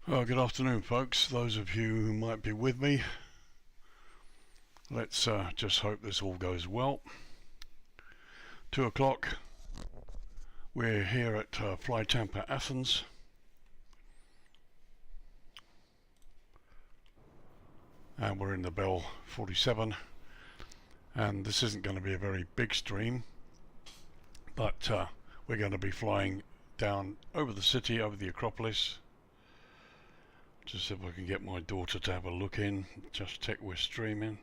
Well, good afternoon, folks. Those of you who might be with me, let's just hope this all goes well. 2 o'clock, we're here at FlyTampa Athens. And we're in the Bell 47. And this isn't going to be a very big stream, but we're going to be flying down over the city, over the Acropolis. Just see if I can get my daughter to have a look in, just check we're streaming.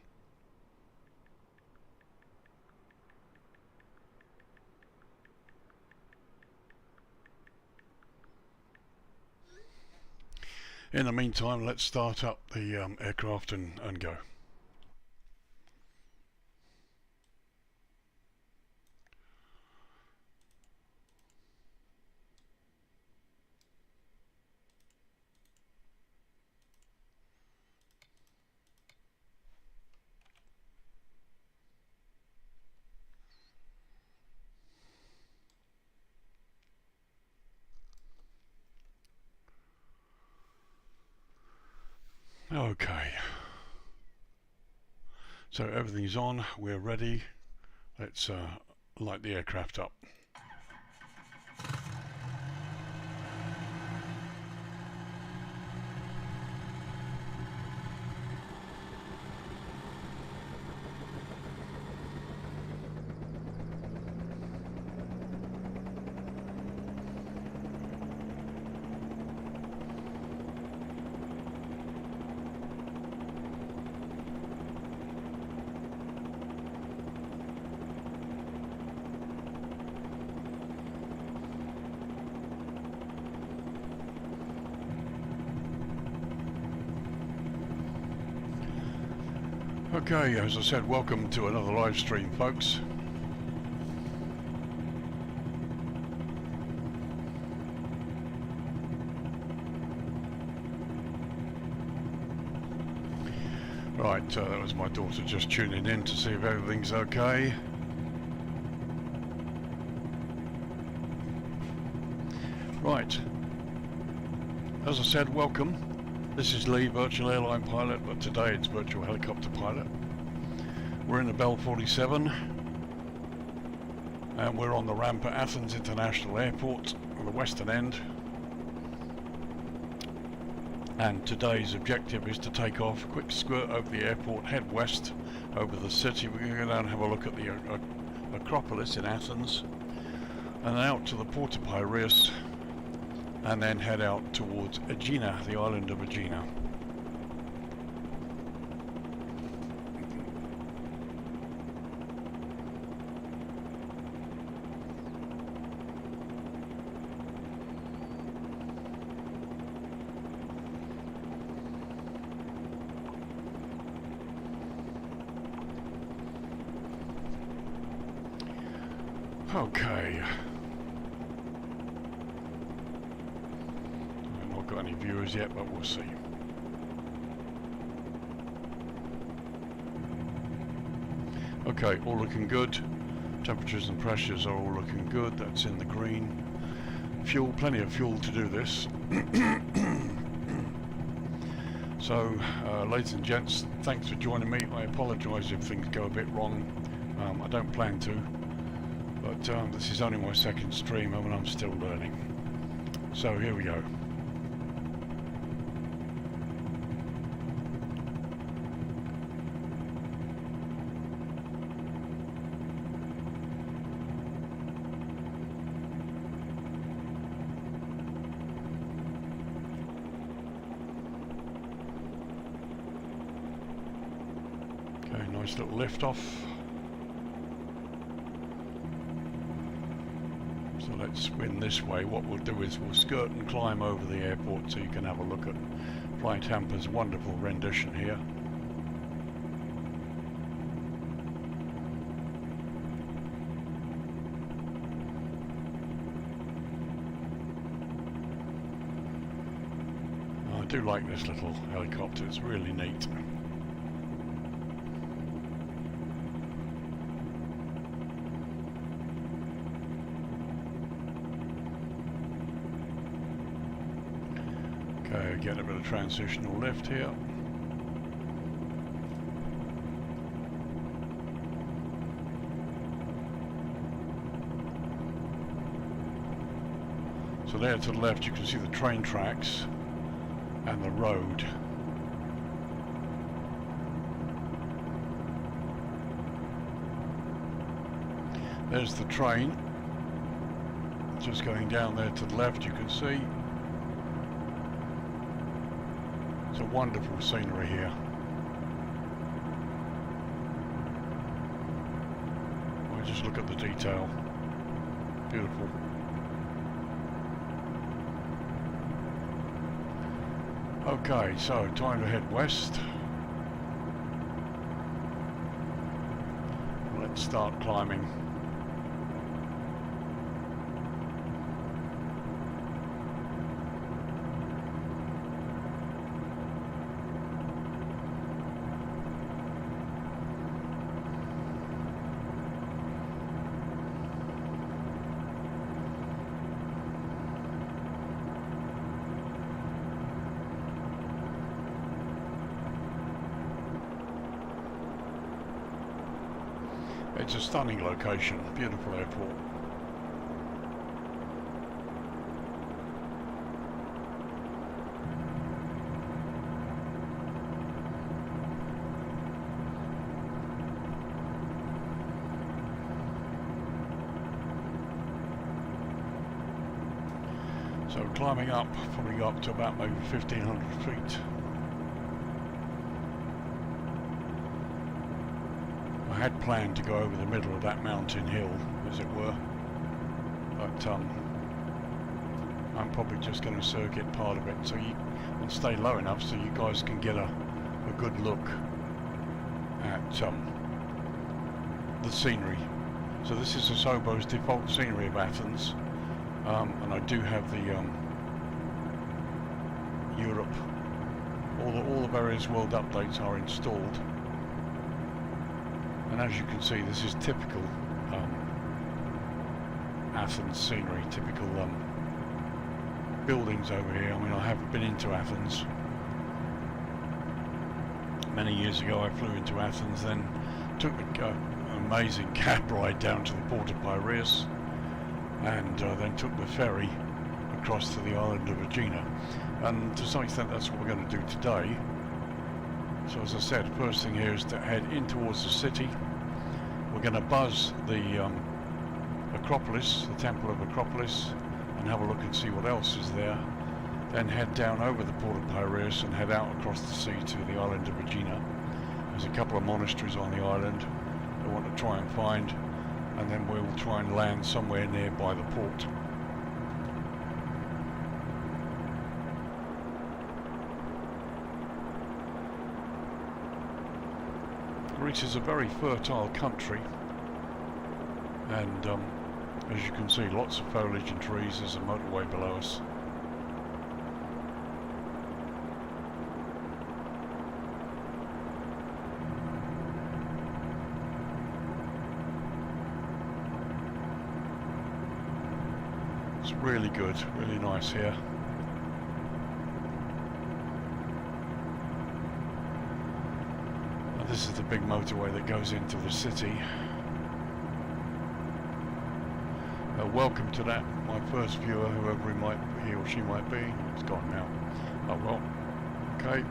In the meantime, let's start up the aircraft and go. Okay, so everything's on, we're ready. Let's light the aircraft up. Okay, as I said, welcome to another live stream, folks. Right, that was my daughter just tuning in to see if everything's okay. Right, as I said, welcome. This is Lee, Virtual Airline Pilot, but today it's Virtual Helicopter Pilot. We're in the Bell 47 and we're on the ramp at Athens International Airport on the western end. And today's objective is to take off, quick skirt over the airport, head west over the city. We're going to go down and have a look at the Acropolis in Athens and then out to the Port of PYREUS, and then head out towards Aegina, the island of Aegina. Okay. Got any viewers yet, but we'll see. Okay, all looking good. Temperatures and pressures are all looking good. That's in the green. Fuel, plenty of fuel to do this. So, ladies and gents, thanks for joining me. I apologise if things go a bit wrong. I don't plan to, but this is only my second stream and I'm still learning. So here we go. Nice little lift off. So let's spin this way. What we'll do is we'll skirt and climb over the airport so you can have a look at FlyTampa's wonderful rendition here. I do like this little helicopter, it's really neat. Okay, get a bit of transitional lift here. So there to the left you can see the train tracks and the road. There's the train just going down there to the left, you can see. It's a wonderful scenery here. Well, just look at the detail. Beautiful. Okay, so time to head west. Let's start climbing. It's a stunning location, beautiful airport. So climbing up, probably got up to about maybe 1,500 feet. I had planned to go over the middle of that mountain hill, as it were, but I'm probably just going to circuit part of it so you and stay low enough so you guys can get a good look at the scenery. So this is Asobo's default scenery of Athens, and I do have the Europe. All the various world updates are installed. And as you can see, this is typical Athens scenery, typical buildings over here. I mean, I haven't been into Athens. Many years ago I flew into Athens, then took an amazing cab ride down to the Port of PYREUS, and then took the ferry across to the island of Aegina. And to some extent that's what we're going to do today. So as I said, first thing here is to head in towards the city. We're going to buzz the Acropolis, the Temple of Acropolis, and have a look and see what else is there. Then head down over the Port of PYREUS and head out across the sea to the island of Aegina. There's a couple of monasteries on the island I want to try and find, and then we'll try and land somewhere nearby the port. Greece is a very fertile country, and as you can see, lots of foliage and trees. There's a motorway below us. It's really good, really nice here. This is the big motorway that goes into the city. Welcome to that, my first viewer, whoever he or she might be. It's gone now. Oh well. Okay.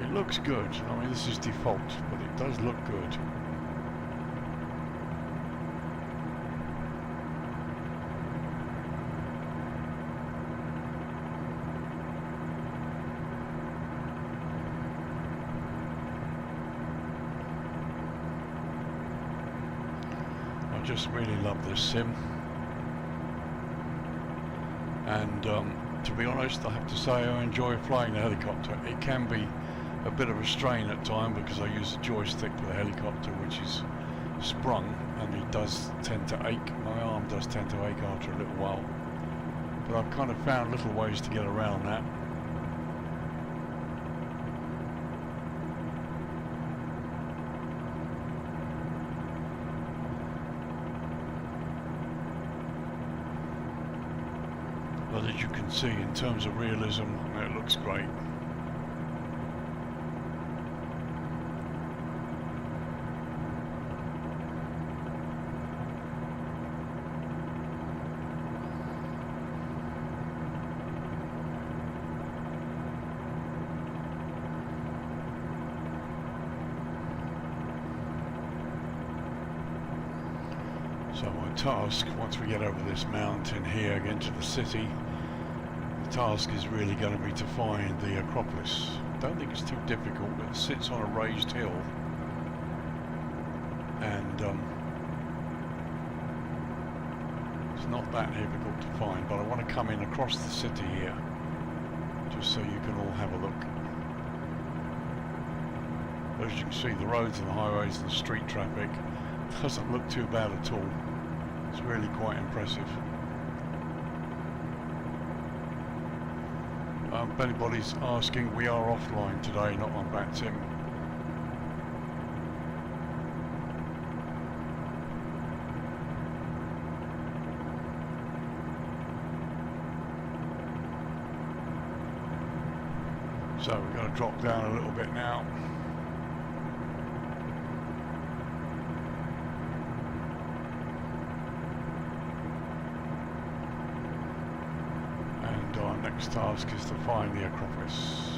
It looks good. I mean, this is default, but it does look good. I just really love this sim, and To be honest, I have to say I enjoy flying the helicopter. It can be a bit of a strain at times because I use a joystick for the helicopter, which is sprung, and it does tend to ache. My arm does tend to ache after a little while, but I've kind of found little ways to get around that. But as you can see, in terms of realism, it looks great. So my task, once we get over this mountain here, get into the city, the task is really going to be to find the Acropolis. I don't think it's too difficult. It sits on a raised hill, and it's not that difficult to find, but I want to come in across the city here, just so you can all have a look. As you can see, the roads and the highways and the street traffic doesn't look too bad at all. It's really quite impressive. If anybody's asking, we are offline today, not on VATSIM. So we're going to drop down a little bit now. Next task is to find the Acropolis.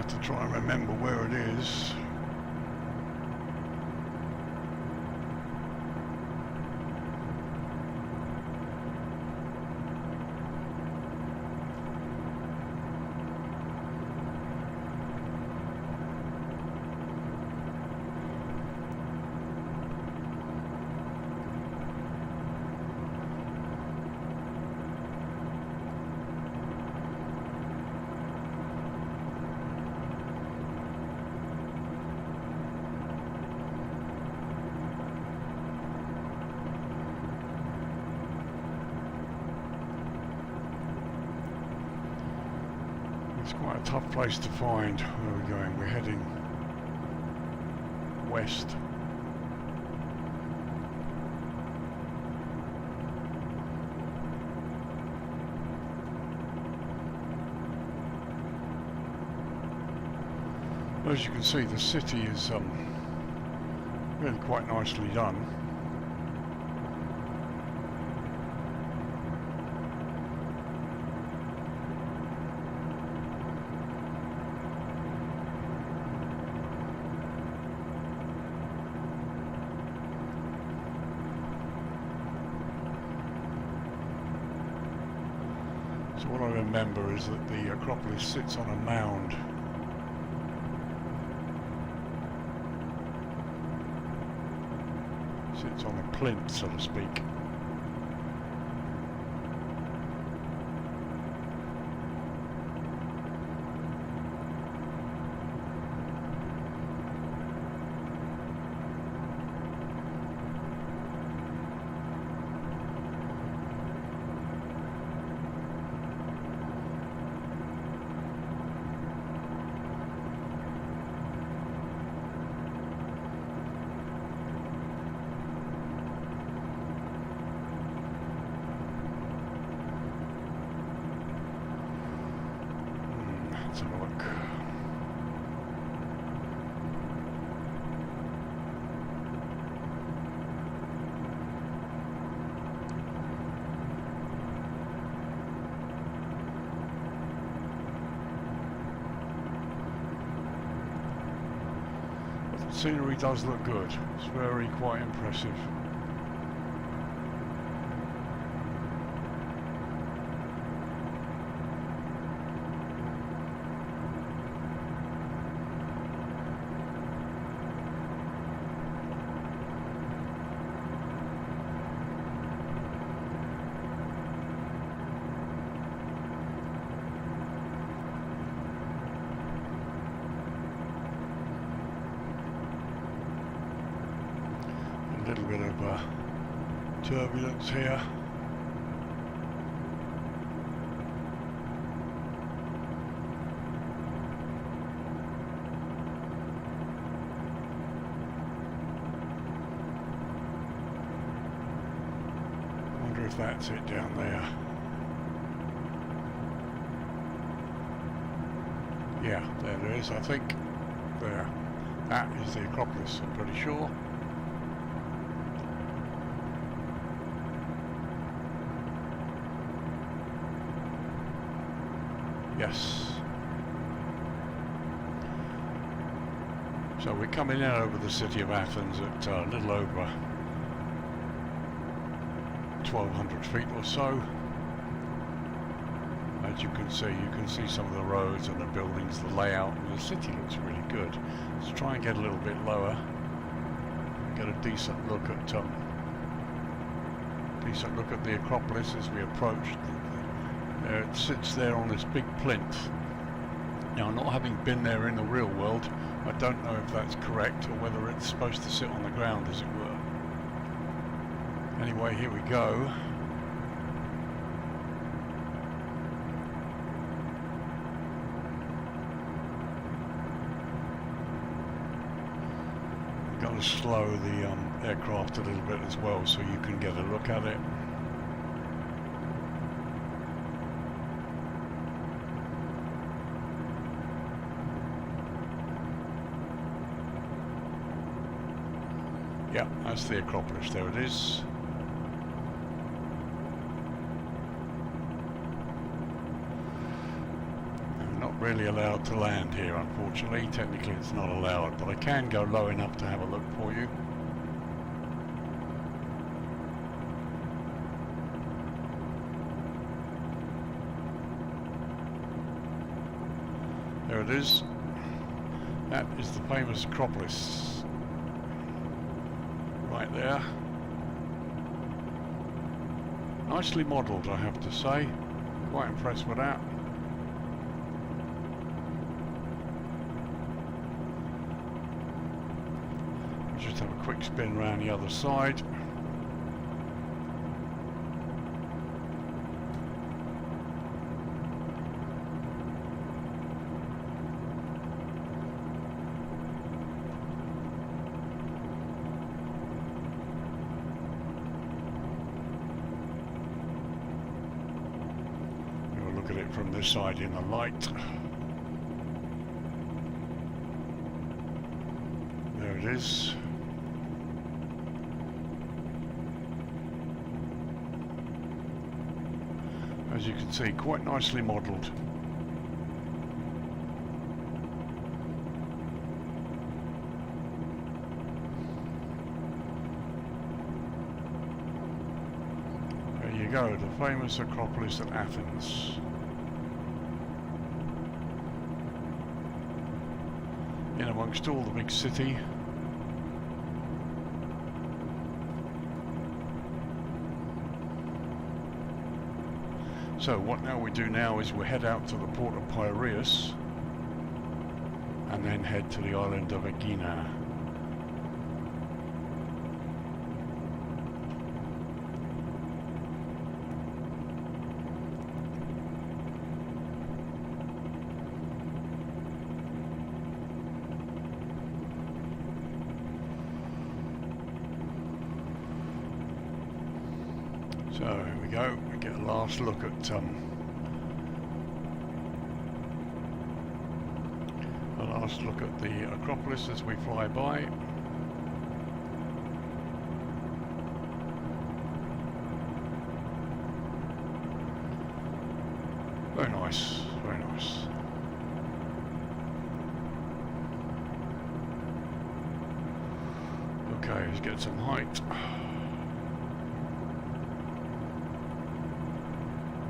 To try and remember where it is. It's quite a tough place to find. Where are we going? We're heading west. As you can see, the city is really quite nicely done. So what I remember is that the Acropolis sits on a mound. Sits on a plinth, so to speak. Let's have a look. The scenery does look good. It's very quite impressive. A little bit of turbulence here. Wonder if that's it down there. Yeah, there it is, I think. There. That is the Acropolis, I'm pretty sure. Yes. So we're coming in over the city of Athens at a little over 1,200 feet or so. As you can see some of the roads and the buildings, the layout, and the city looks really good. Let's try and get a little bit lower, get a decent look at the Acropolis as we approach. It sits there on this big plinth. Now, not having been there in the real world, I don't know if that's correct or whether it's supposed to sit on the ground, as it were. Anyway, here we go. I'm going to slow the aircraft a little bit as well so you can get a look at it. Yeah, that's the Acropolis, there it is. I'm not really allowed to land here, unfortunately. Technically it's not allowed, but I can go low enough to have a look for you. There it is. That is the famous Acropolis. Right there. Nicely modelled, I have to say. Quite impressed with that. Just have a quick spin around the other side. Look at it from this side in the light. There it is. As you can see, quite nicely modelled. There you go, the famous Acropolis at Athens. In amongst all the big city. So what now we do now is we head out to the Port of PYREUS and then head to the island of Aegina. So here we go, we get a last look at last look at the Acropolis as we fly by. Very nice, very nice. Okay, let's get some height.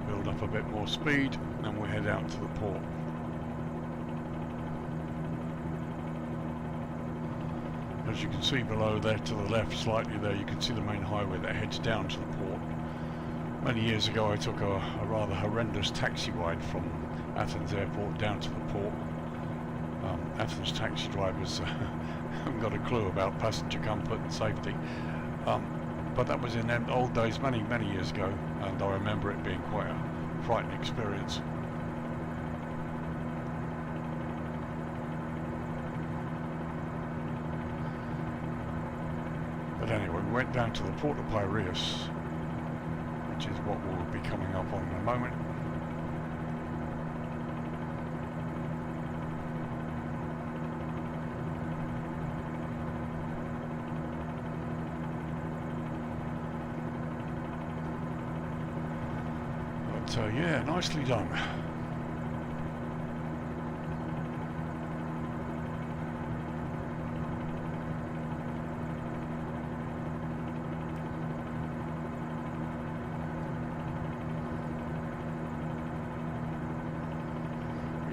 Build up a bit more speed and we'll head out to the port. As you can see below there to the left slightly there, you can see the main highway that heads down to the port. Many years ago I took a rather horrendous taxi ride from Athens Airport down to the port. Athens taxi drivers haven't got a clue about passenger comfort and safety. But that was in them old days, many years ago, and I remember it being quite a frightening experience. But anyway, we went down to the Port of PYREUS, which is what we'll be coming up on in a moment. But yeah, nicely done.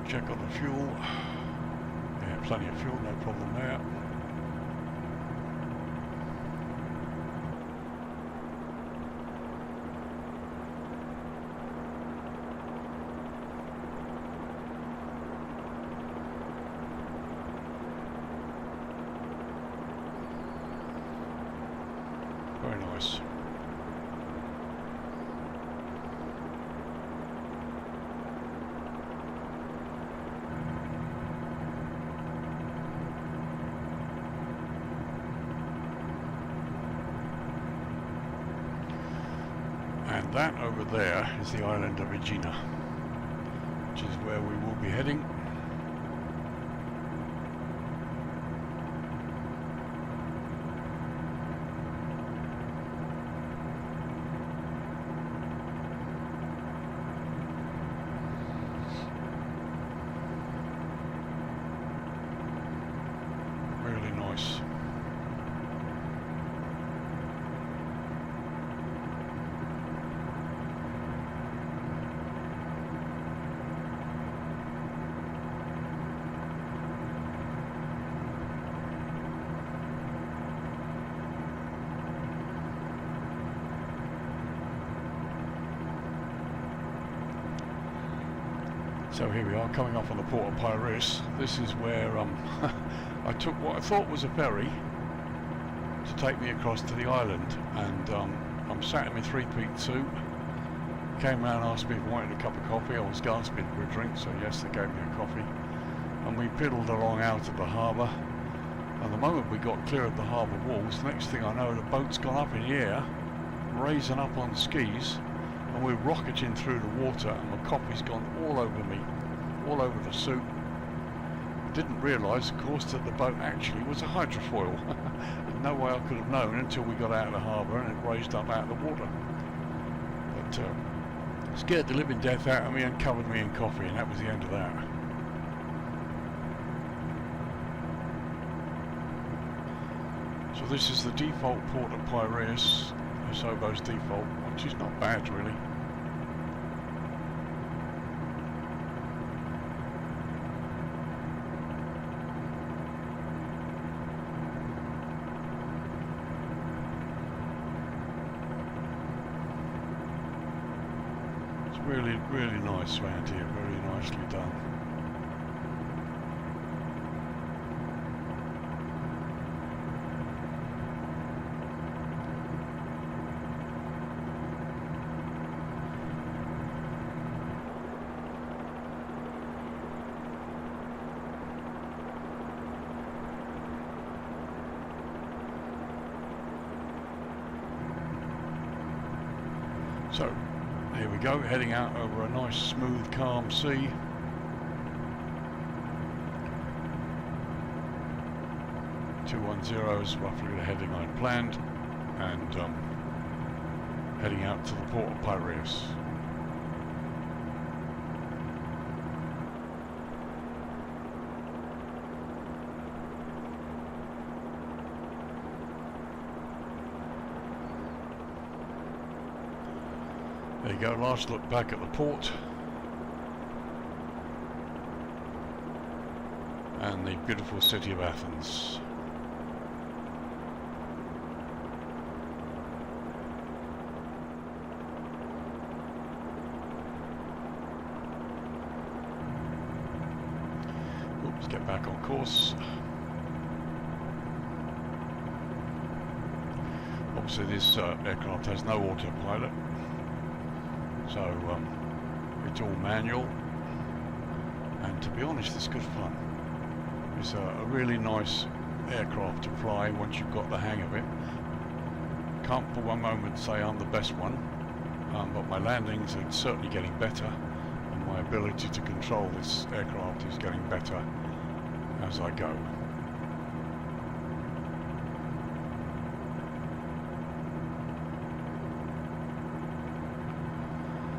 Check on the fuel. Yeah, plenty of fuel, no problem there. Very nice. And that over there is the island of Aegina, which is where we will be heading. Really nice. So here we are, coming off on the Port of PYREUS. This is where I took what I thought was a ferry to take me across to the island, and I'm sat in my three-peat suit. Came round and asked me if I wanted a cup of coffee. I was gasping for a drink, so yes, they gave me a coffee. And we piddled along out of the harbour, and the moment we got clear of the harbour walls, the next thing I know, the boat's gone up in the air, raising up on skis, and we're rocketing through the water, and my coffee's gone all over me, all over the suit. Didn't realise, of course, that the boat actually was a hydrofoil. No way I could have known until we got out of the harbour and it raised up out of the water. But scared the living death out of me and covered me in coffee, and that was the end of that. So this is the default Port of PYREUS, Kosovo's default, which is not bad really. It's really nice around here, very nicely done. So, here we go, heading out over a nice, smooth, calm sea. 210 is roughly the heading I planned, and heading out to the Port of PYREUS. There you go, last look back at the port and the beautiful city of Athens. Let's get back on course. Obviously this aircraft has no autopilot, so it's all manual, and to be honest it's good fun. It's a really nice aircraft to fly once you've got the hang of it. Can't for one moment say I'm the best one, but my landings are certainly getting better, and my ability to control this aircraft is getting better as I go.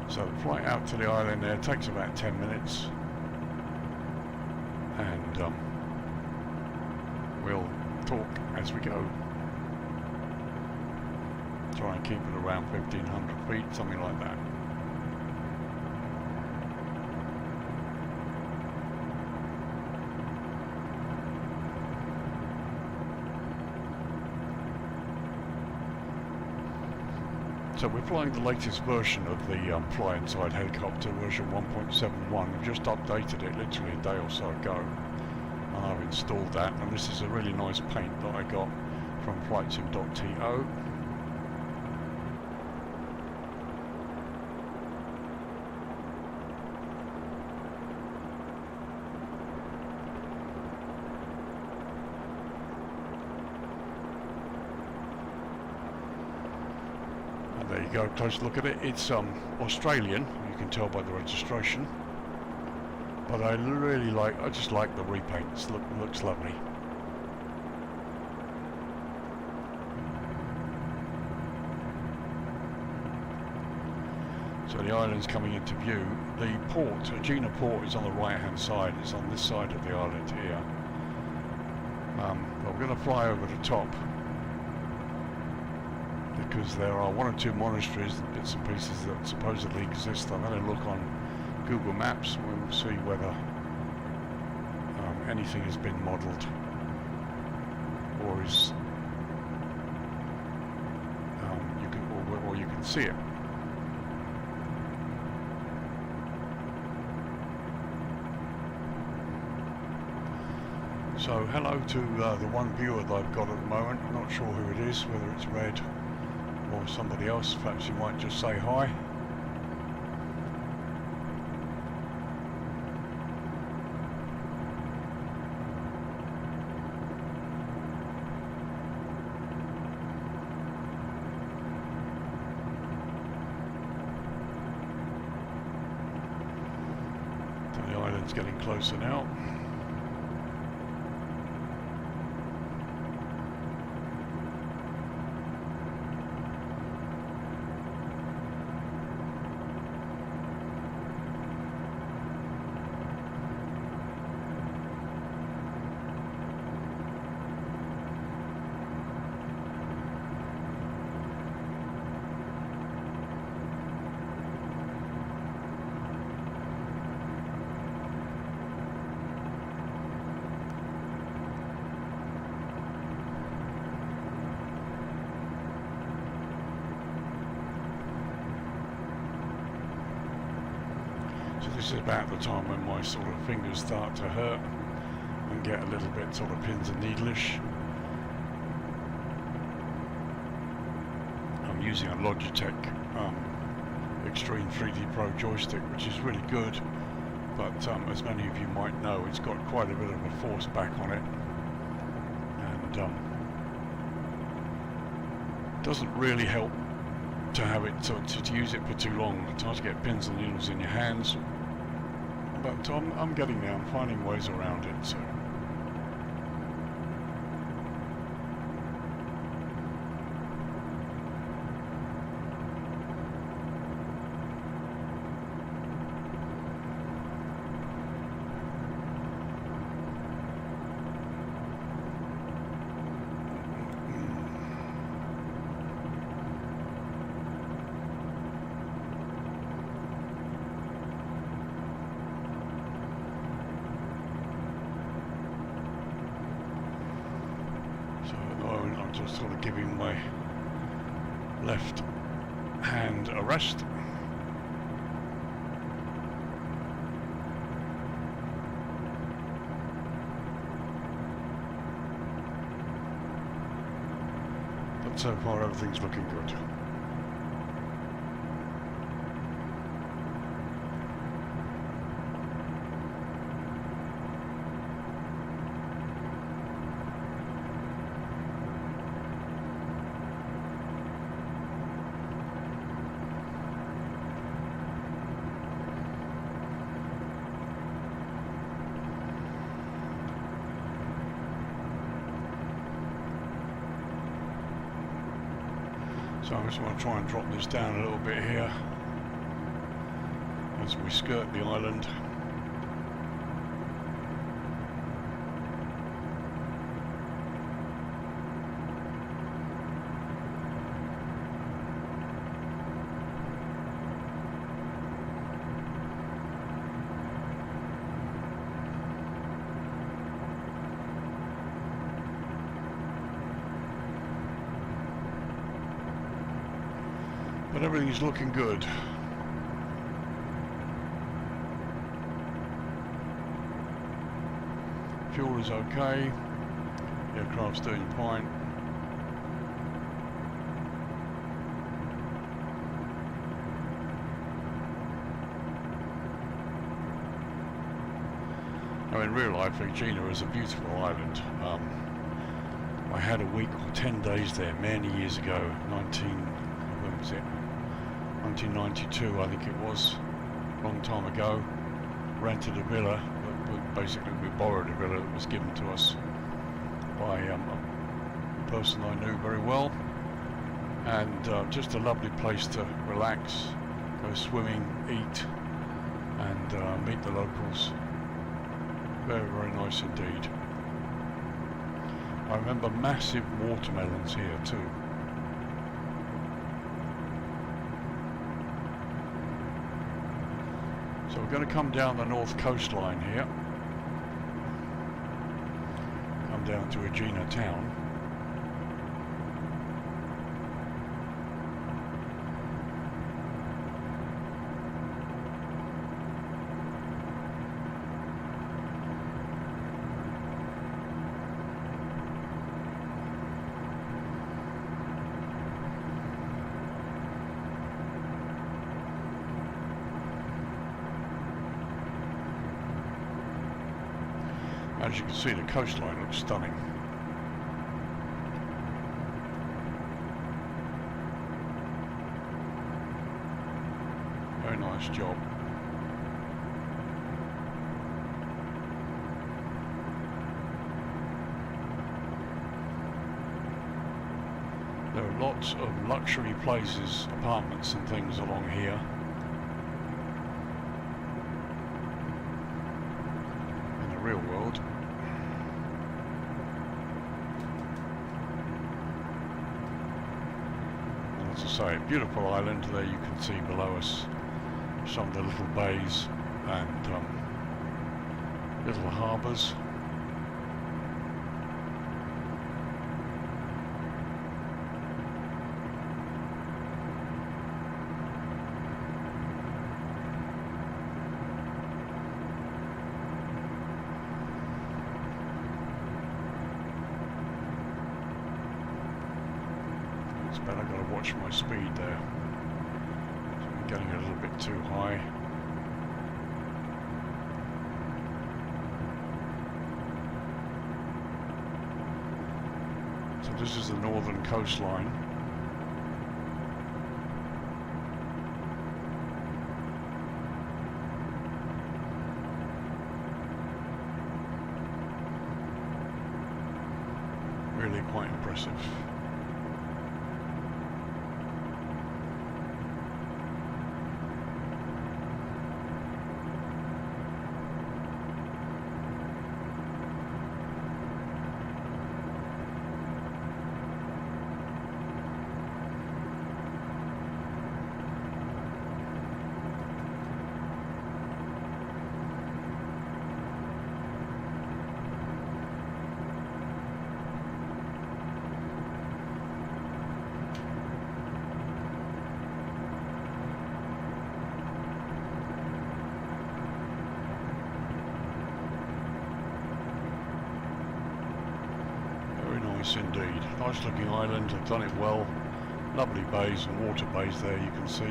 So the flight out to the island there takes about 10 minutes, and we'll talk as we go. Try and keep it around 1,500 feet, something like that. So we're flying the latest version of the Fly Inside helicopter, version 1.71. I've just updated it literally a day or so ago, and I've installed that, and this is a really nice paint that I got from flightsim.to. There you go, close look at it. It's Australian, you can tell by the registration. But I just like the repaints, looks lovely. So the island's coming into view. The port, Aegina port, is on the right hand side. It's on this side of the island here. We're going to fly over the top, because there are one or two monasteries and bits and pieces that supposedly exist. I'm going to look on Google Maps and we'll see whether anything has been modelled or is you can see it. So hello to the one viewer that I've got at the moment. I'm not sure who it is, whether it's Red or somebody else. Perhaps you might just say hi. So the island's getting closer now. This is about the time when my sort of fingers start to hurt and get a little bit sort of pins and needlish. I'm using a Logitech Extreme 3D Pro joystick, which is really good, but as many of you might know, it's got quite a bit of a force back on it, and doesn't really help to have it to use it for too long. It's hard to get pins and needles in your hands, but I'm getting there. I'm finding ways around it. So just sort of giving my left hand a rest. But so far everything's looking good. So I'm just going to try and drop this down a little bit here as we skirt the island. But everything's looking good. Fuel is okay. Aircraft's doing fine. Now in real life, Aegina is a beautiful island. I had a week or 10 days there many years ago, when was it? 1992 I think it was, a long time ago. Rented a villa, basically we borrowed a villa that was given to us by a person I knew very well, and just a lovely place to relax, go swimming, eat, and meet the locals. Very, very nice indeed. I remember massive watermelons here too. So we're going to come down the north coastline here, come down to Aegina town. As you can see, the coastline looks stunning. Very nice job. There are lots of luxury places, apartments and things along here. In the real world. As I say, beautiful island. There you can see below us some of the little bays and little harbours. But I've got to watch my speed there. So I'm getting a little bit too high. So this is the northern coastline. Really quite impressive. Yes, indeed. Nice looking island. They've done it well. Lovely bays and water bays there, you can see.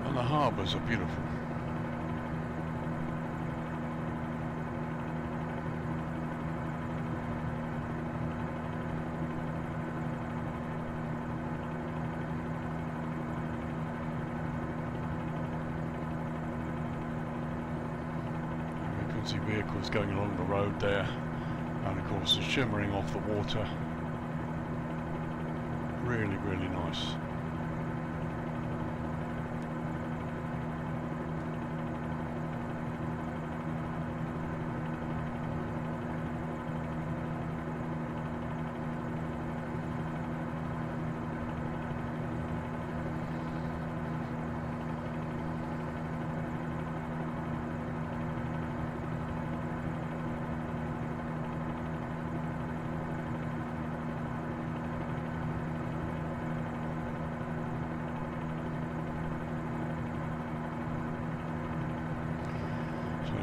And the harbours are beautiful. See vehicles going along the road there, and of course the shimmering off the water. Really, really nice.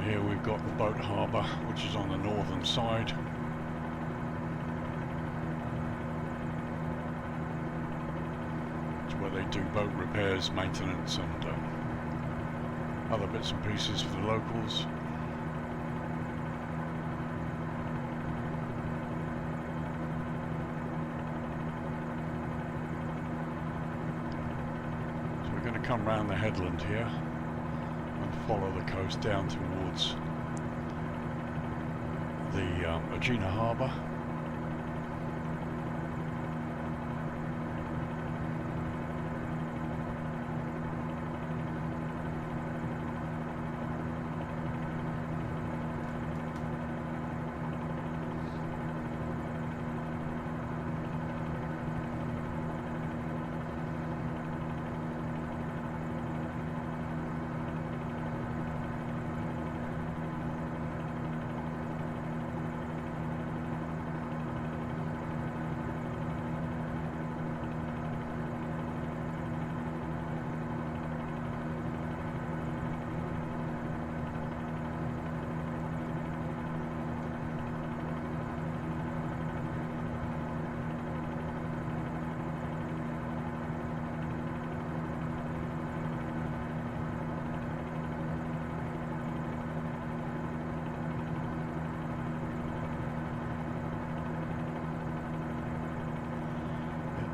Here we've got the boat harbour, which is on the northern side. It's where they do boat repairs, maintenance and other bits and pieces for the locals. So we're going to come round the headland here. Follow the coast down towards the Aegina harbour.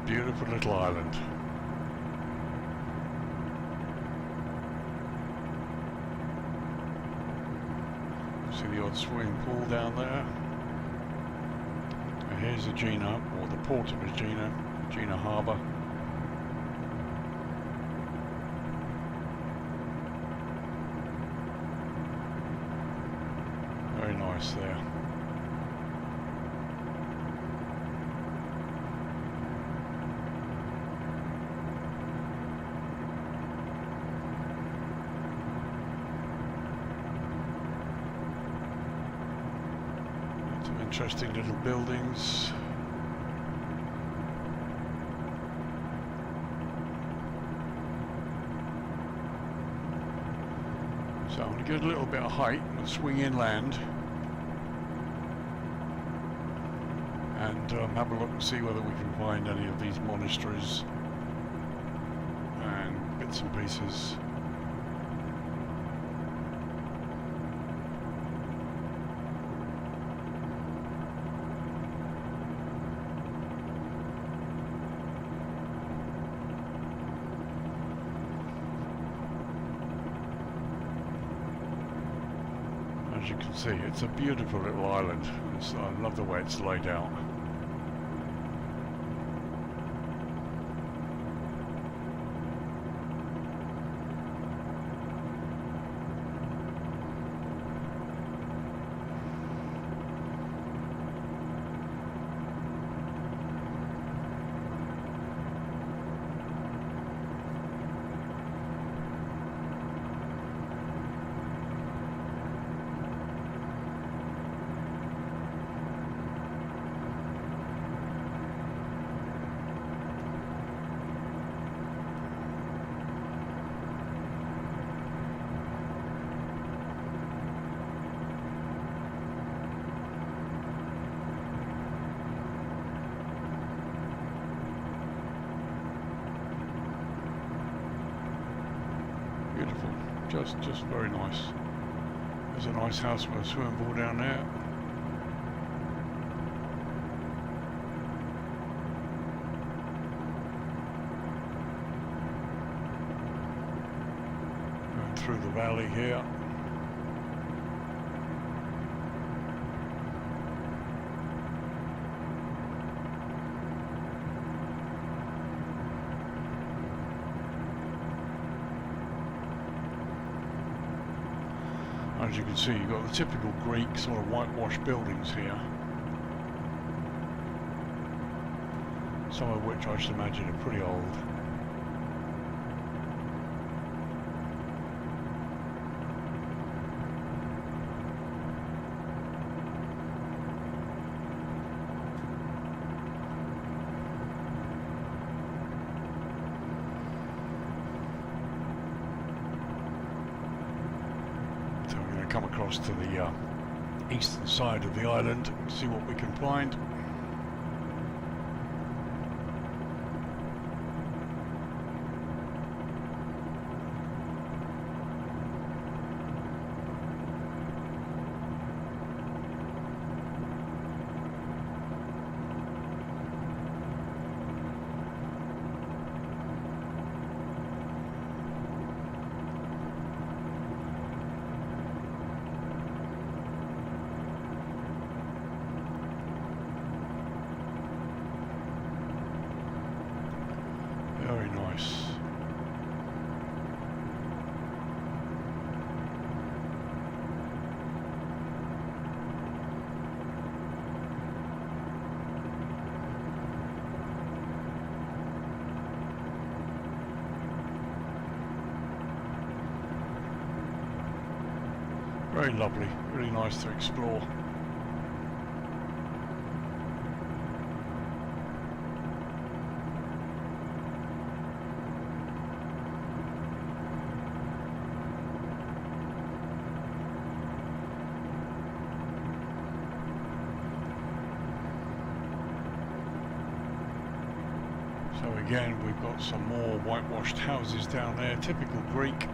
Beautiful little island. See the odd swimming pool down there. And here's Aegina, or the Port of Aegina, Aegina harbour. Very nice there. Interesting little buildings. So I'm going to get a little bit of height and swing inland and have a look and see whether we can find any of these monasteries and bits and pieces. As you can see, it's a beautiful little island. I love the way it's laid out. Just very nice. There's a nice house with a swimming pool down there. Going through the valley here. As you can see, you've got the typical Greek sort of whitewashed buildings here, some of which I should imagine are pretty old. Come across to the eastern side of the island and see what we can find. Very nice. Very lovely, really nice to explore. So again, we've got some more whitewashed houses down there, typical Greek.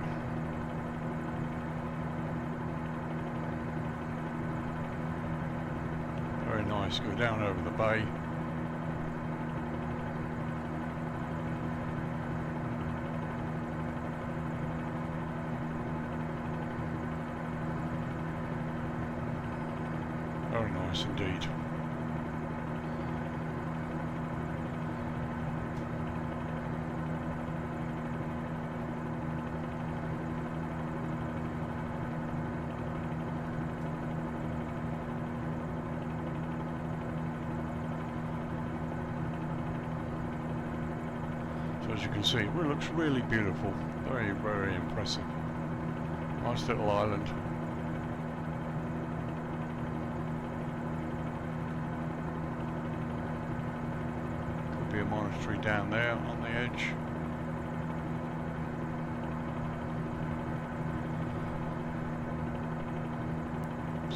Very nice, go down over the bay. Very nice indeed. As you can see, it looks really beautiful, very, very impressive. Nice little island. Could be a monastery down there on the edge.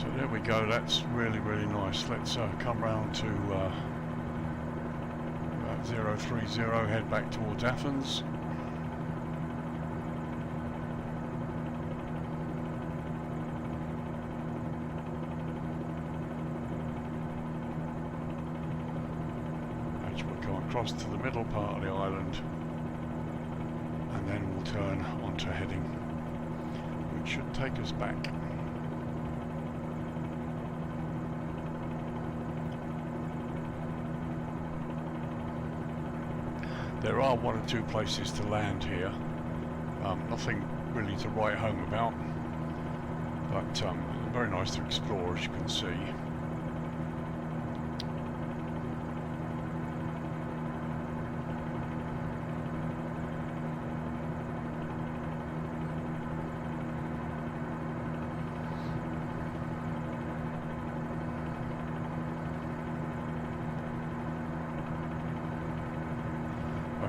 So there we go, that's really, really nice. Let's come round to 030, head back towards Athens. We'll go across to the middle part of the island and then we'll turn onto heading, which should take us back. There are one or two places to land here, nothing really to write home about, but very nice to explore, as you can see.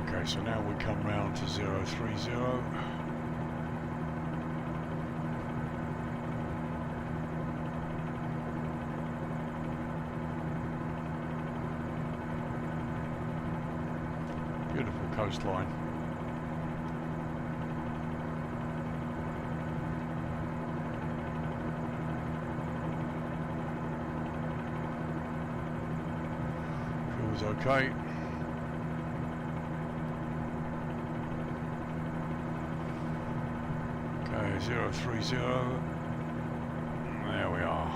Okay, so now we come round to 030. Beautiful coastline. okay. Okay, 030. There we are.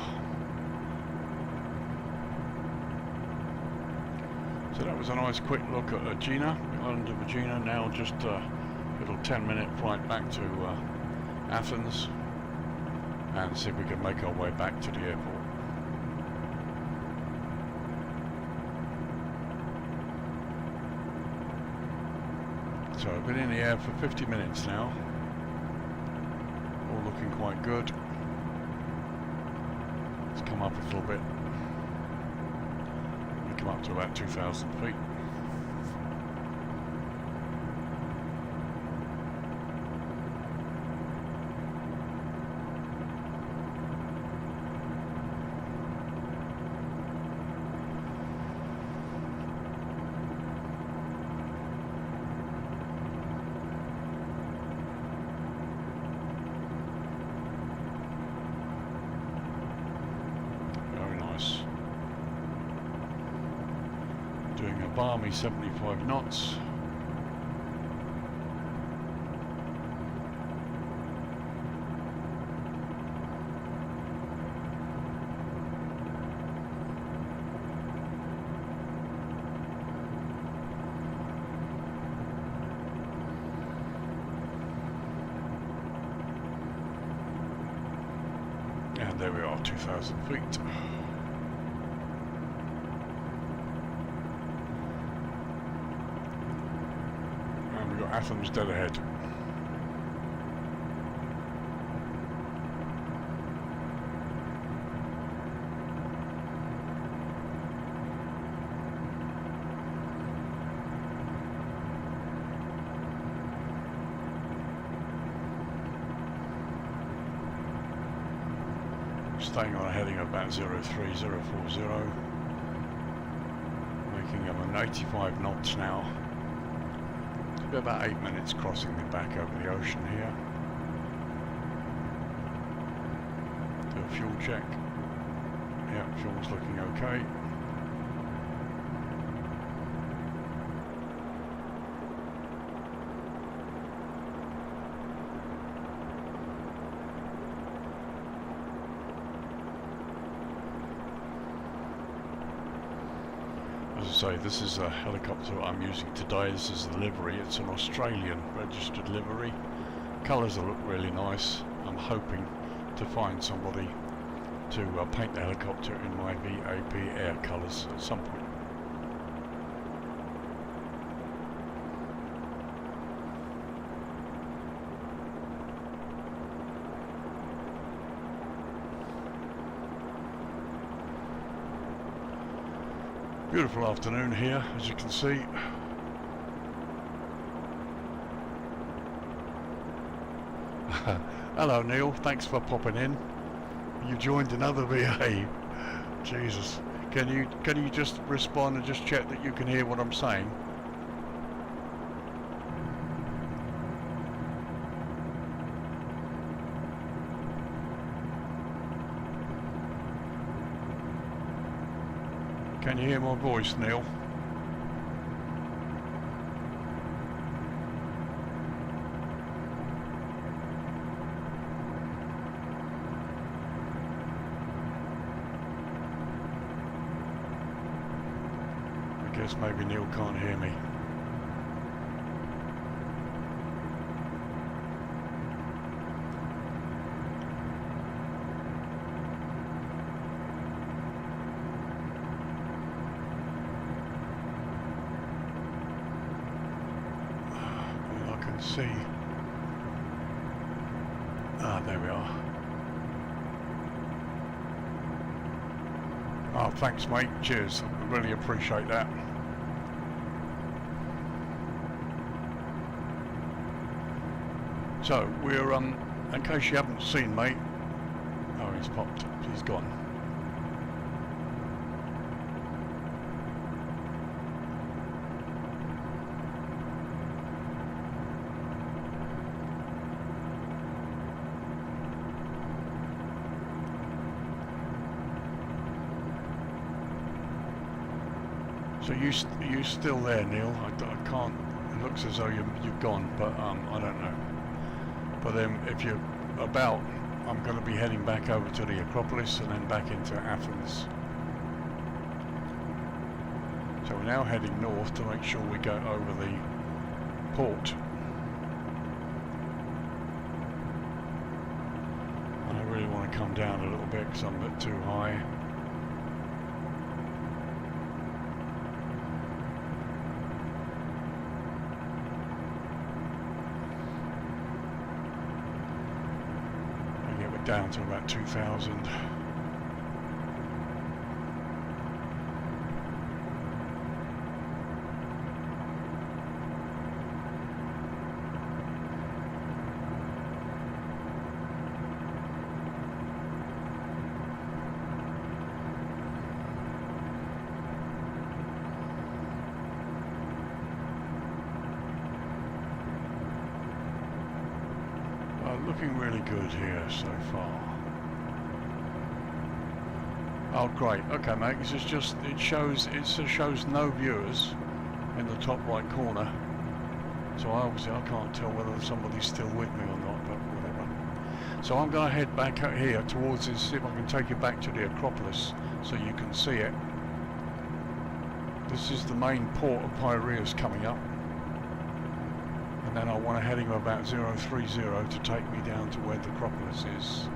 So that was a nice quick look at Aegina, the island of Aegina. Now just a little 10-minute flight back to Athens and see if we can make our way back to the airport. So I've been in the air for 50 minutes now. All looking quite good. Let's come up a little bit. We come up to about 2,000 feet. Doing a balmy 75 knots. And there we are, 2,000 feet. Athens dead ahead. Staying on a heading of about 03040, making them 85 knots now. About 8 minutes crossing the back over the ocean here. Do a fuel check. Yeah, fuel's looking okay. As I say, this is a helicopter I'm using today. This is the livery. It's an Australian registered livery. Colours look really nice. I'm hoping to find somebody to paint the helicopter in my VAP Air colours at some point. Beautiful afternoon here, as you can see. Hello Neil, thanks for popping in. You joined another VA. Jesus. Can you just respond and just check that you can hear what I'm saying? Can you hear my voice, Neil? I guess maybe Neil can't hear me. See. Ah, there we are. Oh, thanks mate, cheers, I really appreciate that. So, we're, in case you haven't seen mate, oh he's popped, he's gone. So you still there, Neil? I can't. It looks as though you've gone, but I don't know. But then if you're about, I'm going to be heading back over to the Acropolis and then back into Athens. So we're now heading north to make sure we go over the port. And I really want to come down a little bit because I'm a bit too high. Down to about 2,000. Looking really good here so far. Oh great, okay mate, this is just, it shows no viewers in the top right corner. So obviously I can't tell whether somebody's still with me or not, but whatever. So I'm going to head back out here towards this, see if I can take you back to the Acropolis so you can see it. This is the main port of PYREUS coming up. And then I want to heading about 030 to take me down to where the Acropolis is.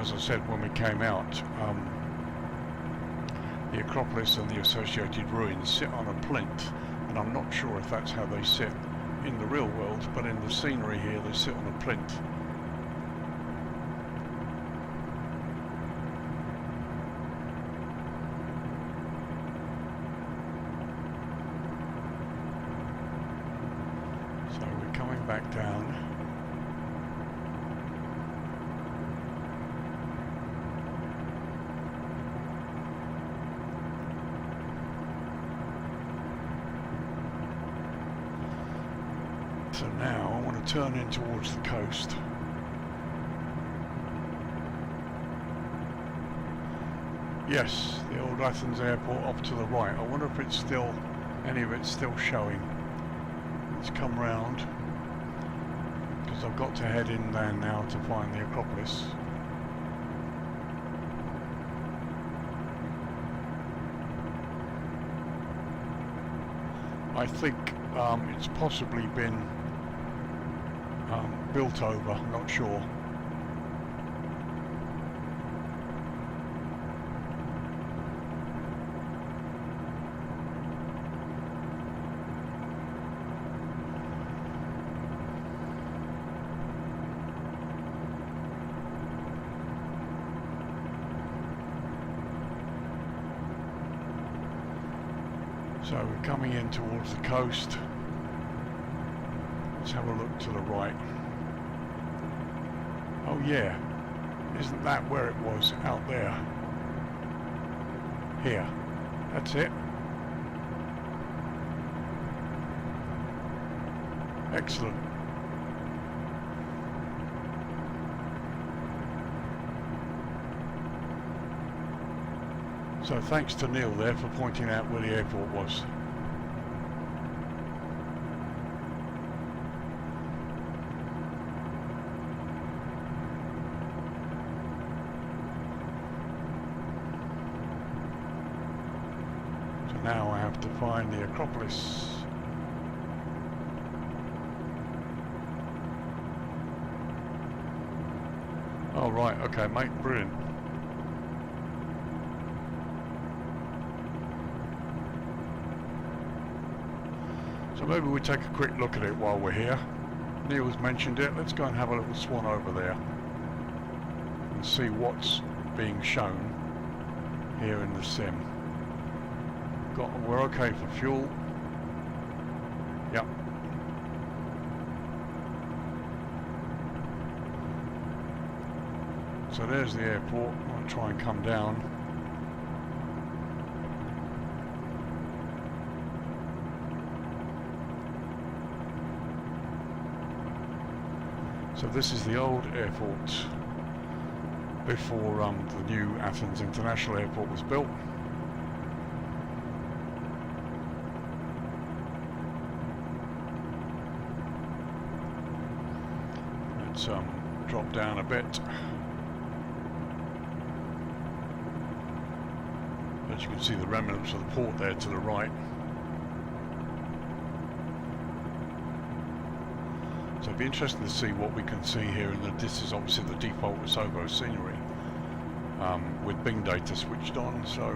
As I said when we came out, the Acropolis and the associated ruins sit on a plinth, and I'm not sure if that's how they sit in the real world, but in the scenery here they sit on a plinth. So we're coming back down. So now I want to turn in towards the coast. Yes, the old Athens Airport off to the right. I wonder if it's still, any of it's still showing. Let's come round, because I've got to head inland now to find the Acropolis. I think it's possibly been built over, I'm not sure. So we're coming in towards the coast. Let's have a look to the right. Oh yeah, isn't that where it was out there? Here, that's it. Excellent. So thanks to Neil there for pointing out where the airport was. So now I have to find the Acropolis. Oh right, okay mate, brilliant. So maybe we take a quick look at it while we're here. Neil's mentioned it. Let's go and have a little swan over there and see what's being shown here in the sim. We're okay for fuel. Yep. So there's the airport. I'll try and come down. So this is the old airport before the new Athens International Airport was built. Let's drop down a bit. As you can see, the remnants of the port there to the right. So it'd be interesting to see what we can see here, and this is obviously the default Asobo scenery with Bing data switched on. So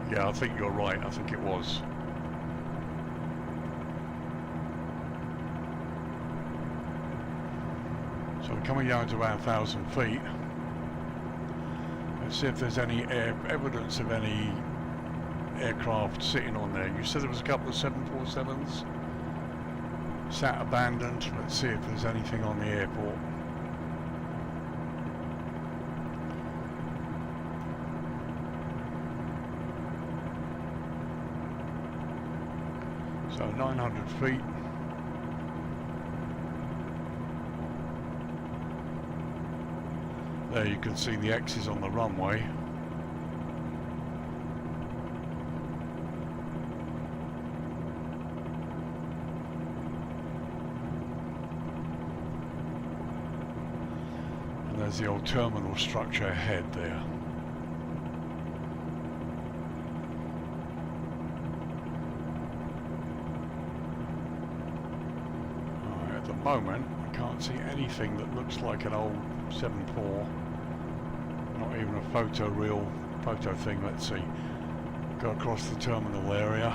yeah, I think you're right. I think it was. So we're coming down to about 1,000 feet. Let's see if there's any evidence of any aircraft sitting on there. You said there was a couple of 747s sat abandoned. Let's see if there's anything on the airport. So 900 feet. There you can see the X's on the runway. And there's the old terminal structure ahead there. Moment, I can't see anything that looks like an old 7.4, not even a photo thing. Let's see, go across the terminal area,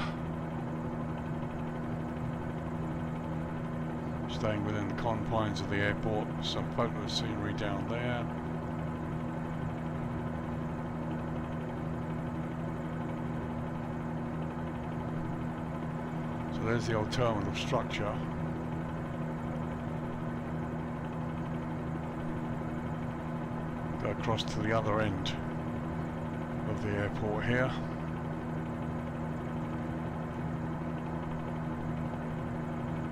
staying within the confines of the airport. Some photo scenery down there. So there's the old terminal structure. Go across to the other end of the airport here.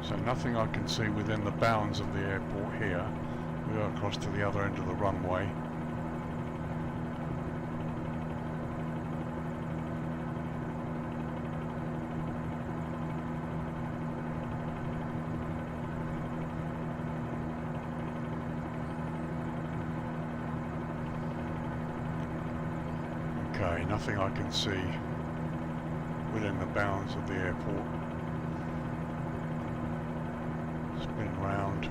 So nothing I can see within the bounds of the airport here. We go across to the other end of the runway. Okay, nothing I can see within the bounds of the airport. Spin round.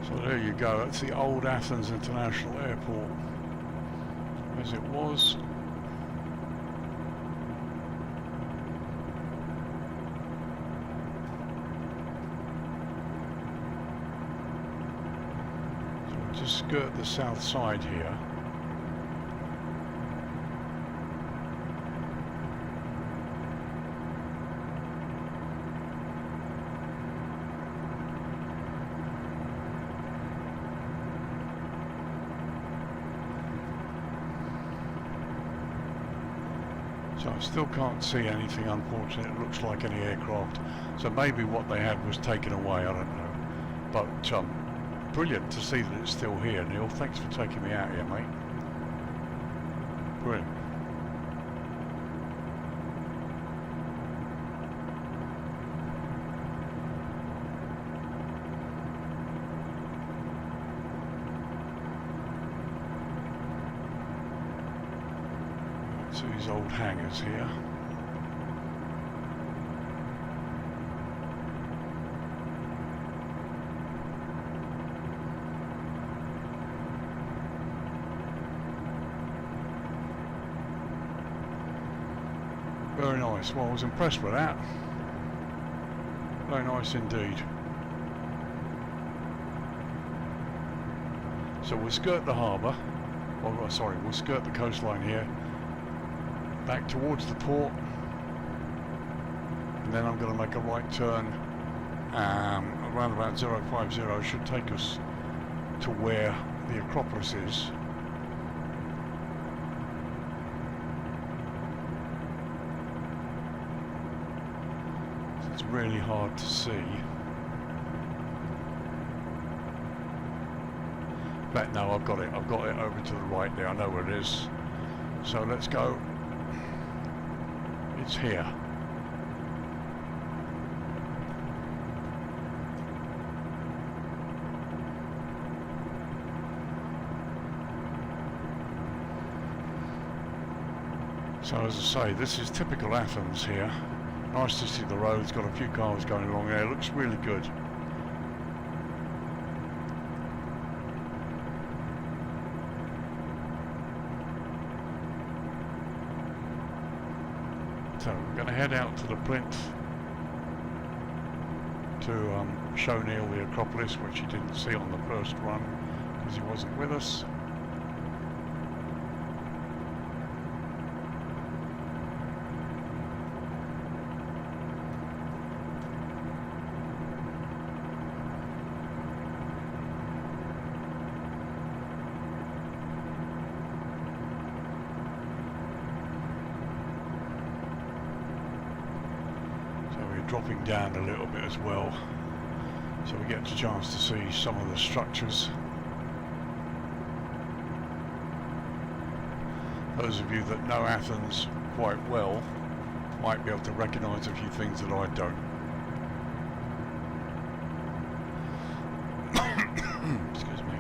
So there you go, that's the old Athens International Airport as it was. So we'll just skirt the south side here. So I still can't see anything, unfortunately. It looks like any aircraft. So maybe what they had was taken away, I don't know. But brilliant to see that it's still here, Neil. Thanks for taking me out here, mate. Brilliant. So these old hangars here. Very nice. Well, I was impressed with that. Very nice indeed. So we'll skirt the harbour. Oh, sorry, we'll skirt the coastline here. Back towards the port. And then I'm going to make a right turn. Around about 050 should take us to where the Acropolis is. It's really hard to see. In fact, no, I've got it over to the right there. I know where it is. So let's go. It's here. So as I say, this is typical Athens here. Nice to see the roads, got a few cars going along there, looks really good. So we're going to head out to the plinth to show Neil the Acropolis, which he didn't see on the first run because he wasn't with us. Dropping down a little bit as well, so we get a chance to see some of the structures. Those of you that know Athens quite well might be able to recognise a few things that I don't. Excuse me.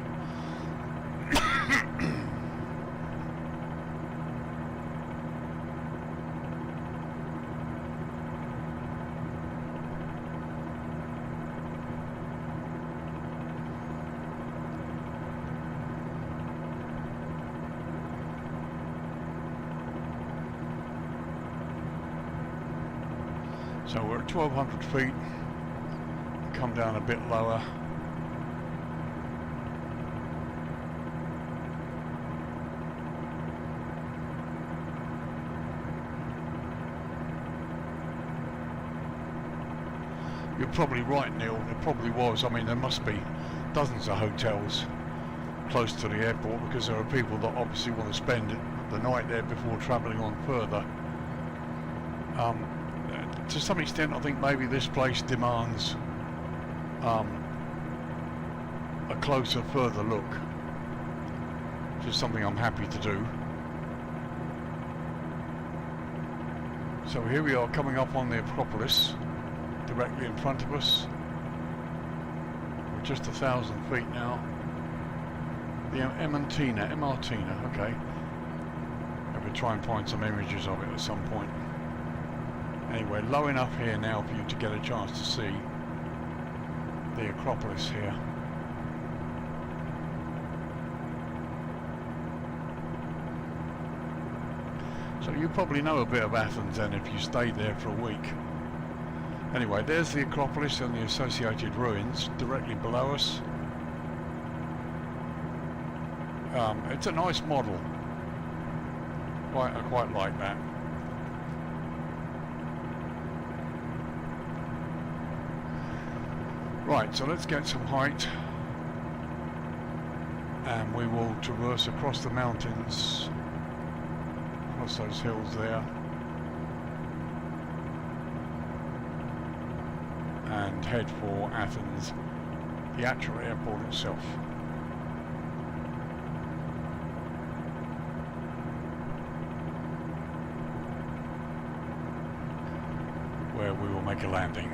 So we're at 1200 feet, come down a bit lower. You're probably right, Neil, there probably was. I mean, there must be dozens of hotels close to the airport because there are people that obviously want to spend the night there before travelling on further. To some extent, I think maybe this place demands a closer, further look, which is something I'm happy to do. So here we are coming up on the Acropolis, directly in front of us. We're just 1,000 feet now. The Martina, okay. Maybe try and find some images of it at some point. Anyway, low enough here now for you to get a chance to see the Acropolis here. So you probably know a bit of Athens then if you stayed there for a week. Anyway, there's the Acropolis and the associated ruins directly below us. It's a nice model. I quite like that. Right, so let's get some height and we will traverse across the mountains, across those hills there, and head for Athens, the actual airport itself. Where we will make a landing.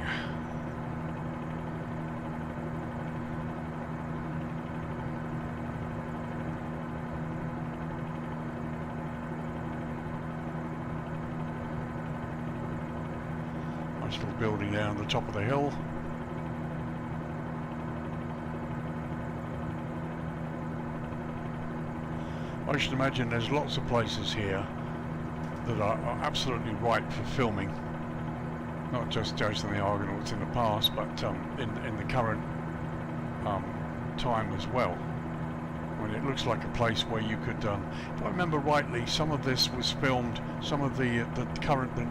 building there on the top of the hill. I should imagine there's lots of places here that are absolutely ripe for filming. Not just Jason the Argonauts in the past, but in the current time as well. When it looks like a place where you could, if I remember rightly, some of this was filmed, some of the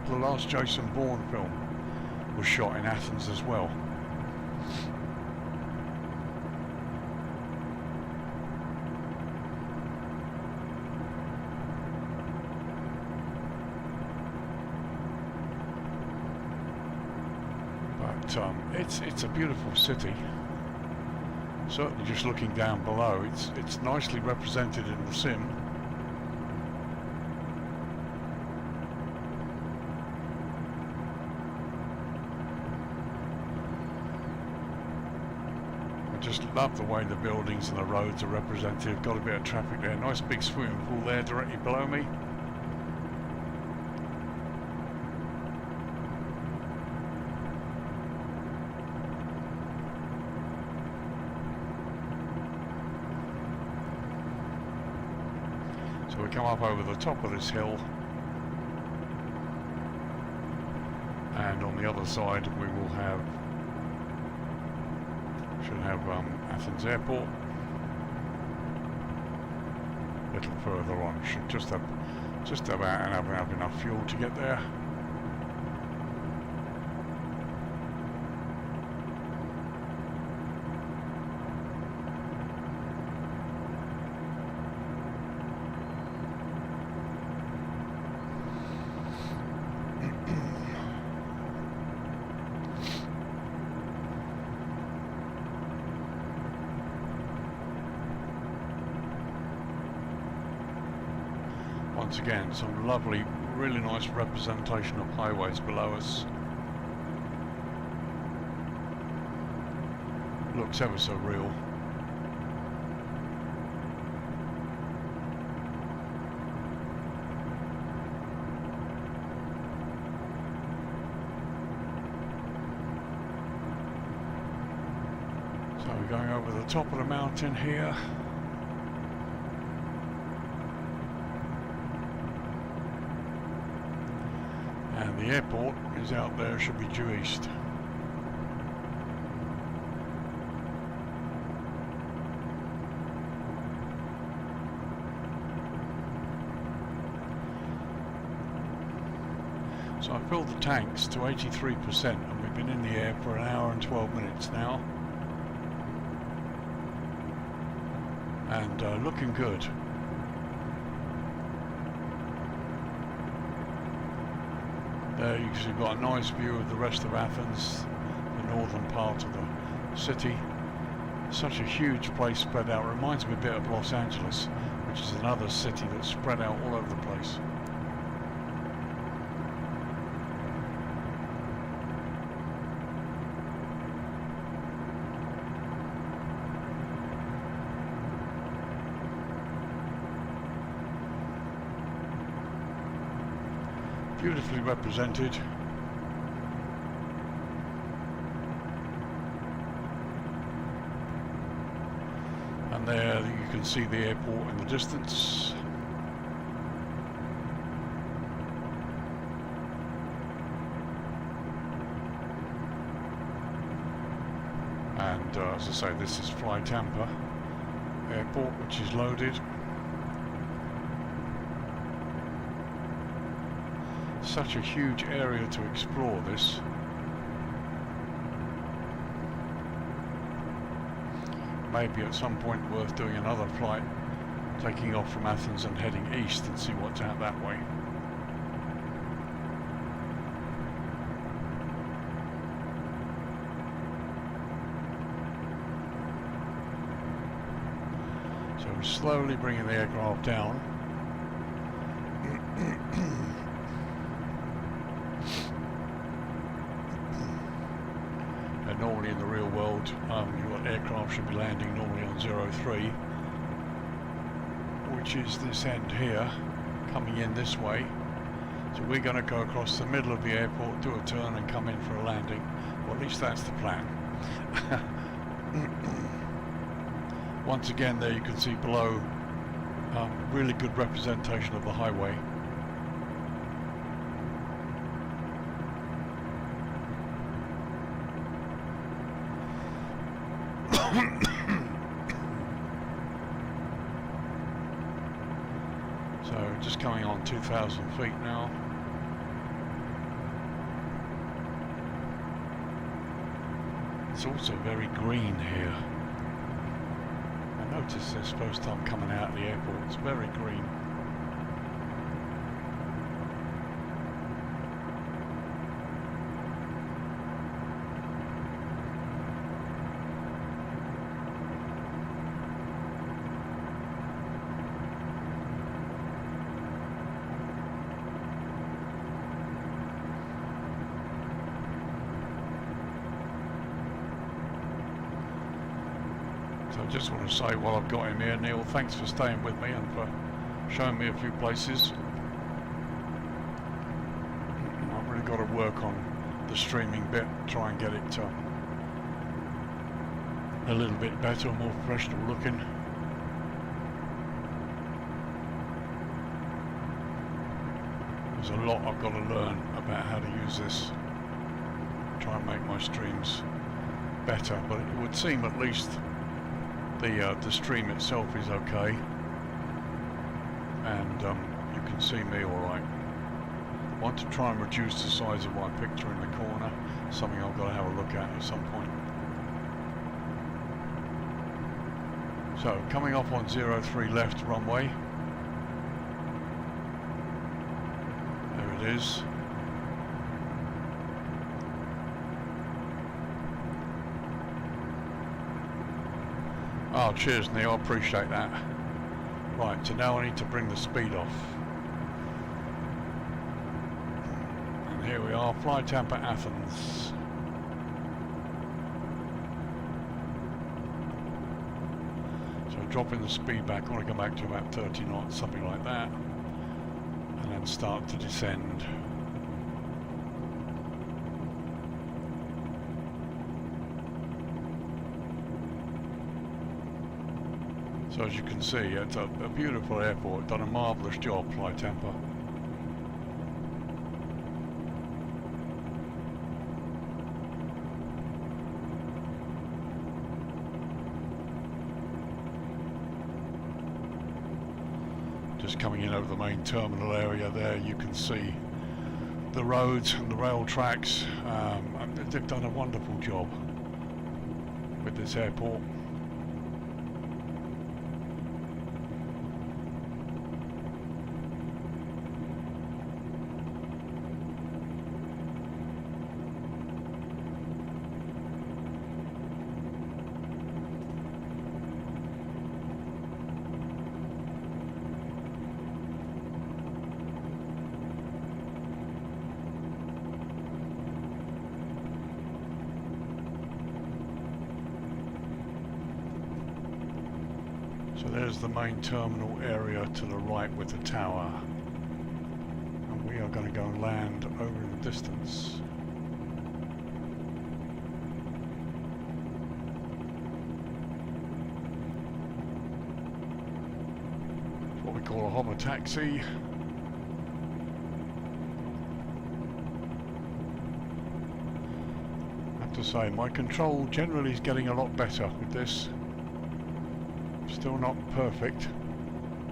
last Jason Bourne film was shot in Athens as well. But it's a beautiful city. Certainly just looking down below, it's nicely represented in the sim. I just love the way the buildings and the roads are represented. Got a bit of traffic there. Nice big swimming pool there directly below me. So we come up over the top of this hill, and on the other side we will should have Athens Airport. A little further on, should just about have enough fuel to get there. Once again, some lovely, really nice representation of highways below us. Looks ever so real. So we're going over the top of the mountain here. And the airport is out there, should be due east. So I filled the tanks to 83% and we've been in the air for an hour and 12 minutes now. And looking good. There you can see you've got a nice view of the rest of Athens, the northern part of the city. Such a huge place spread out. Reminds me a bit of Los Angeles, which is another city that's spread out all over the place. Beautifully represented. And there you can see the airport in the distance. And as I say, this is FlyTampa Airport, which is loaded. Such a huge area to explore this. Maybe at some point worth doing another flight, taking off from Athens and heading east and see what's out that way. So we're slowly bringing the aircraft down. Normally in the real world, your aircraft should be landing normally on 03, which is this end here, coming in this way. So we're going to go across the middle of the airport, do a turn and come in for a landing. Or at least that's the plan. Once again, there you can see below really good representation of the highway. So just coming on 2,000 feet now. It's also very green here. I noticed this first time coming out of the airport, it's very green. So I just want to say while I've got him here, Neil, thanks for staying with me and for showing me a few places. I've really got to work on the streaming bit, try and get it a little bit better, more professional looking. There's a lot I've got to learn about how to use this, try and make my streams better, but it would seem at least the stream itself is okay, and you can see me alright. I want to try and reduce the size of my picture in the corner, something I've got to have a look at some point. So coming off on 03 left runway, there it is. Oh, cheers Neil, I appreciate that. Right, so now I need to bring the speed off. And here we are, FlyTampa Athens. So dropping the speed back, I want to go back to about 30 knots, something like that. And then start to descend. So as you can see, it's a beautiful airport, done a marvellous job, FlyTampa. Just coming in over the main terminal area there, you can see the roads and the rail tracks. They've done a wonderful job with this airport. So there's the main terminal area to the right with the tower. And we are going to go and land over in the distance. It's what we call a hover taxi. I have to say, my control generally is getting a lot better with this. Still not perfect.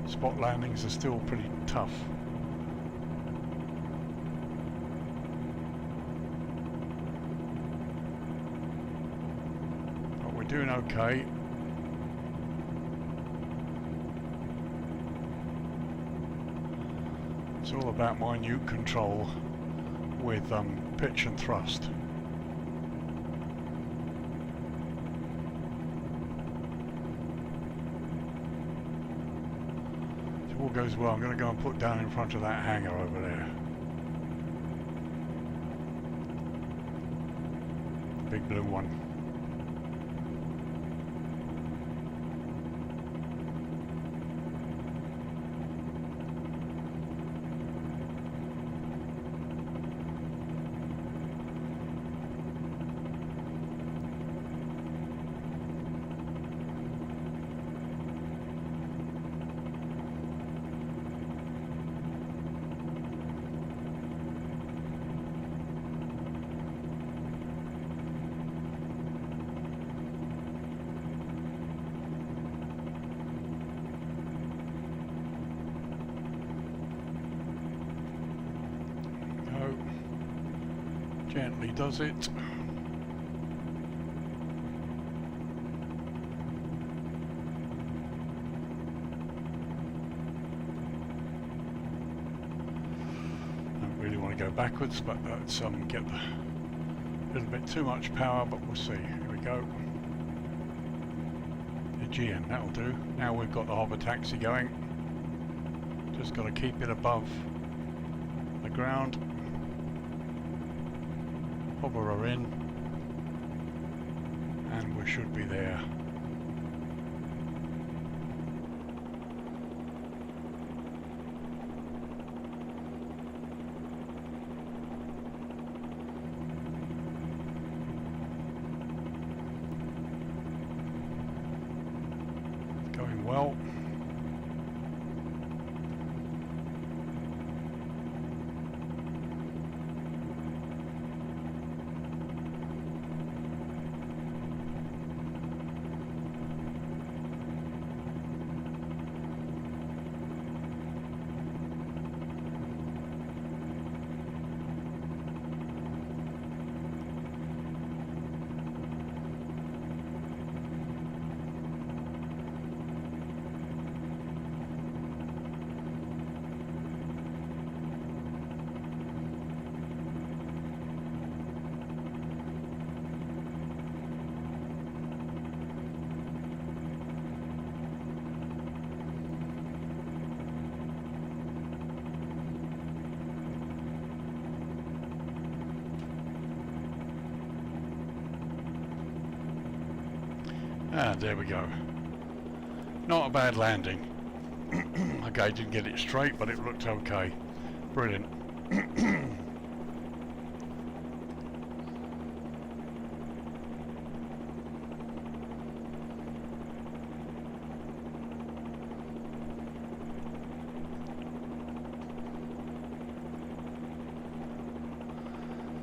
Spot landings are still pretty tough. But we're doing okay. It's all about minute control with pitch and thrust. All goes well, I'm going to go and put down in front of that hangar over there. Big blue one. Gently does it. Go backwards, but that's get a little bit too much power, but we'll see. Here we go. Aegean, that'll do. Now we've got the harbour taxi going. Just got to keep it above the ground. Hover her in, and we should be there. Well, and there we go. Not a bad landing. Okay, didn't get it straight, but it looked okay. Brilliant.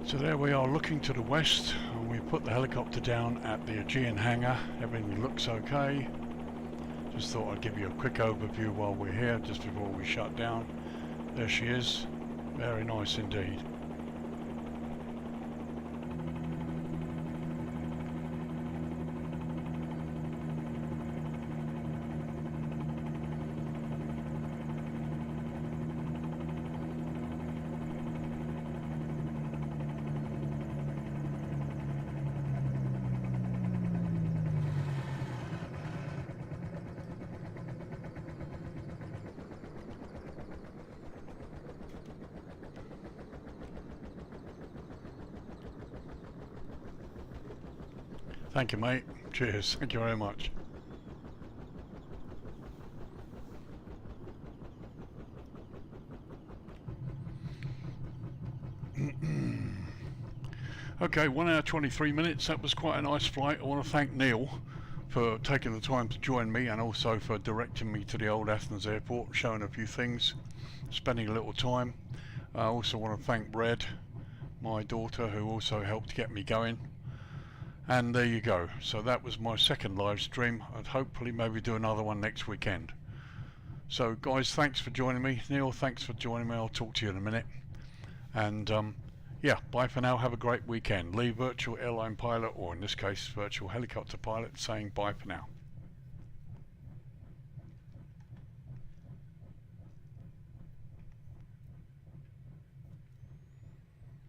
So there we are, looking to the west, and we put the helicopter down at the Aegean hangar. Everything looks okay. Just thought I'd give you a quick overview while we're here, just before we shut down. There she is. Very nice indeed. Thank you, mate. Cheers. Thank you very much. Okay, 1 hour 23 minutes. That was quite a nice flight. I want to thank Neil for taking the time to join me, and also for directing me to the old Athens Airport, showing a few things, spending a little time. I also want to thank Red, my daughter, who also helped get me going. And there you go. So that was my second live stream. I'd hopefully maybe do another one next weekend. So guys, thanks for joining me. Neil, thanks for joining me. I'll talk to you in a minute. And yeah, bye for now. Have a great weekend. Lee Virtual Airline Pilot, or in this case Virtual Helicopter Pilot, saying bye for now.